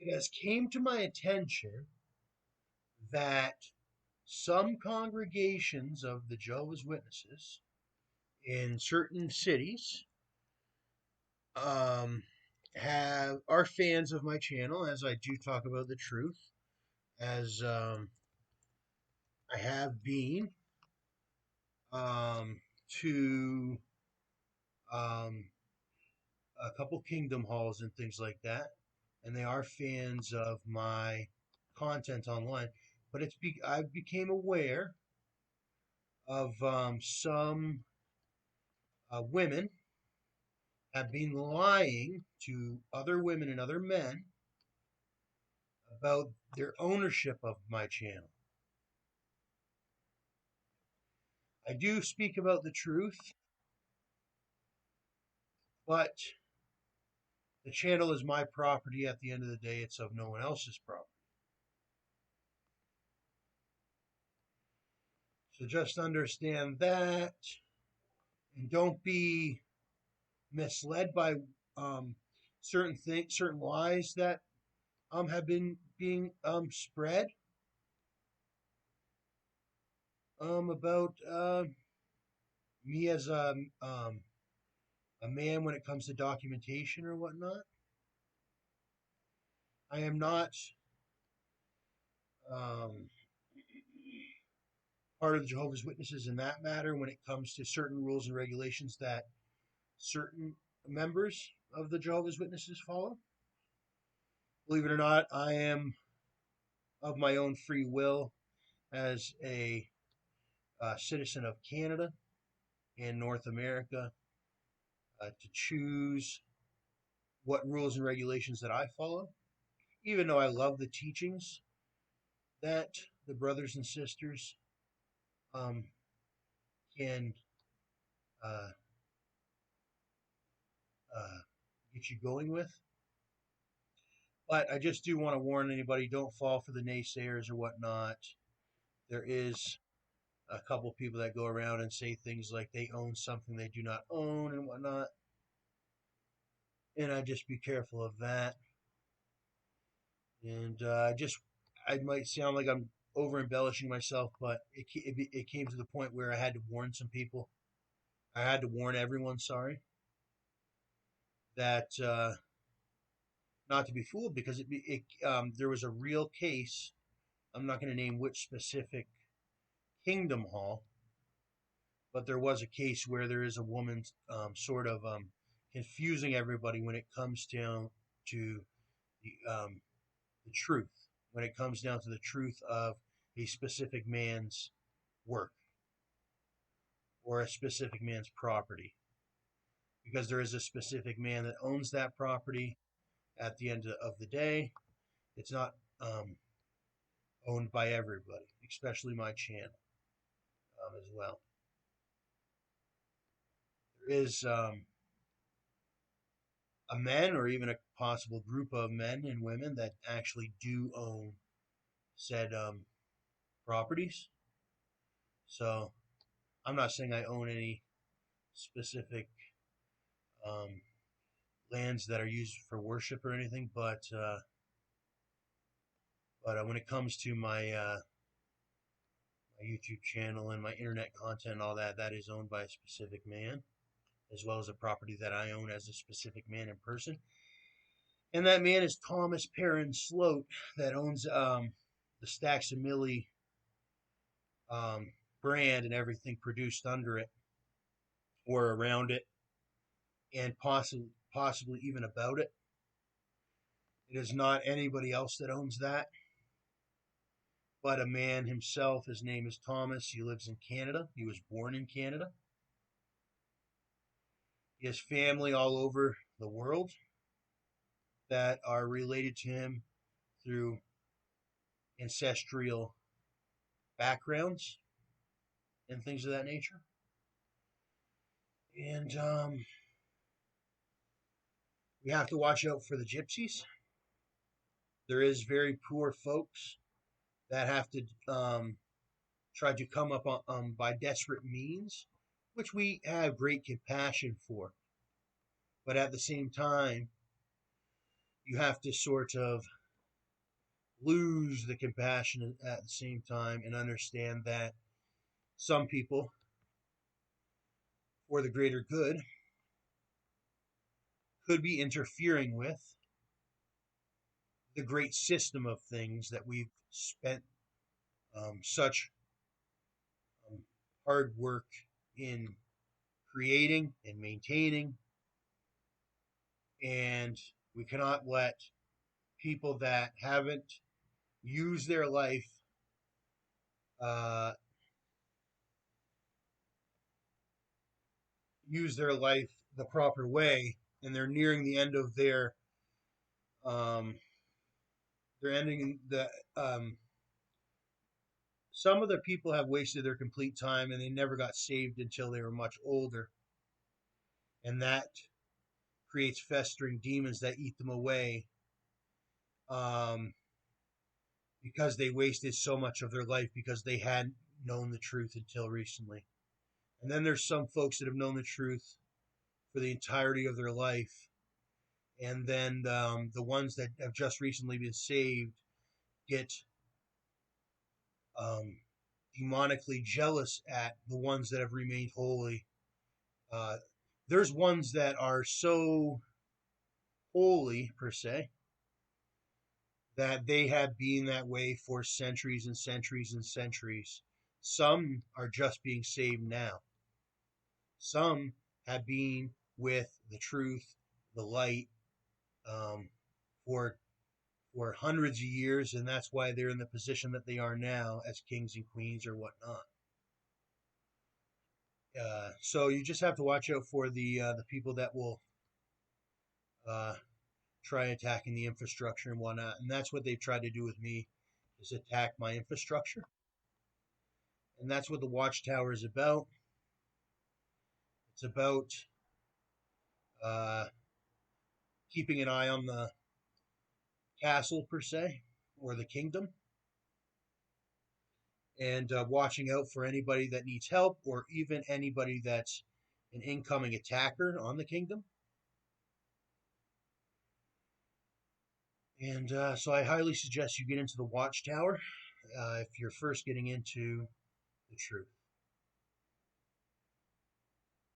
It has came to my attention that some congregations of the Jehovah's Witnesses in certain cities um, are fans of my channel, as I do talk about the truth, as I have been to um, a couple Kingdom Halls and things like that, and they are fans of my content online. But I became aware of some women have been lying to other women and other men about their ownership of my channel. I do speak about the truth, but the channel is my property. At the end of the day, it's of no one else's property. So just understand that, and don't be misled by um, certain lies that have been being spread about me as a man when it comes to documentation or whatnot. I am not um, part of the Jehovah's Witnesses in that matter when it comes to certain rules and regulations that certain members of the Jehovah's Witnesses follow. Believe it or not, I am of my own free will as a citizen of Canada and North America to choose what rules and regulations that I follow, even though I love the teachings that the brothers and sisters um, can uh, uh, get you going with. But I just do want to warn anybody: don't fall for the naysayers or whatnot. There is a couple people that go around and say things like they own something they do not own and whatnot, and I just be careful of that. And I might sound like I'm over embellishing myself, but it came to the point where I had to warn some people. I had to warn everyone. Sorry, that not to be fooled because there was a real case. I'm not going to name which specific Kingdom Hall, but there was a case where there is a woman sort of confusing everybody when it comes down to the truth, when it comes down to the truth of a specific man's work or a specific man's property. Because there is a specific man that owns that property at the end of the day. It's not owned by everybody, especially my channel as well. There is a men or even a possible group of men and women that actually do own said properties. So I'm not saying I own any specific um, lands that are used for worship or anything, but when it comes to my YouTube channel and my internet content and all that, that is owned by a specific man, as well as a property that I own as a specific man in person. And that man is Thomas Perrin Sloat, that owns the Stacks and Millie um, brand and everything produced under it or around it, and possibly even about it. It is not anybody else that owns that, but a man himself. His name is Thomas. He lives in Canada. He was born in Canada. He has family all over the world that are related to him through ancestral backgrounds and things of that nature. And we have to watch out for the gypsies. There is very poor folks that have to try to come up by desperate means, which we have great compassion for. But at the same time, you have to sort of lose the compassion at the same time and understand that some people, for the greater good, could be interfering with the great system of things that we've spent such um, hard work in creating and maintaining. And we cannot let people that haven't used their life uh, use their life the proper way, and they're nearing the end of um, they're ending the some of the people have wasted their complete time and they never got saved until they were much older, and that creates festering demons that eat them away, um, because they wasted so much of their life because they hadn't known the truth until recently. And then there's some folks that have known the truth for the entirety of their life, and then the ones that have just recently been saved get um, demonically jealous at the ones that have remained holy. Uh, there's ones that are so holy, per se, that they have been that way for centuries and centuries and centuries. Some are just being saved now. Some have been with the truth, the light, um, for hundreds of years, and that's why they're in the position that they are now as kings and queens or whatnot. So you just have to watch out for the people that will uh, try attacking the infrastructure and whatnot, and that's what they've tried to do with me, is attack my infrastructure, and that's what the Watchtower is about. It's about uh, keeping an eye on the castle, per se, or the kingdom, and watching out for anybody that needs help or even anybody that's an incoming attacker on the kingdom. And so I highly suggest you get into the Watchtower if you're first getting into the truth.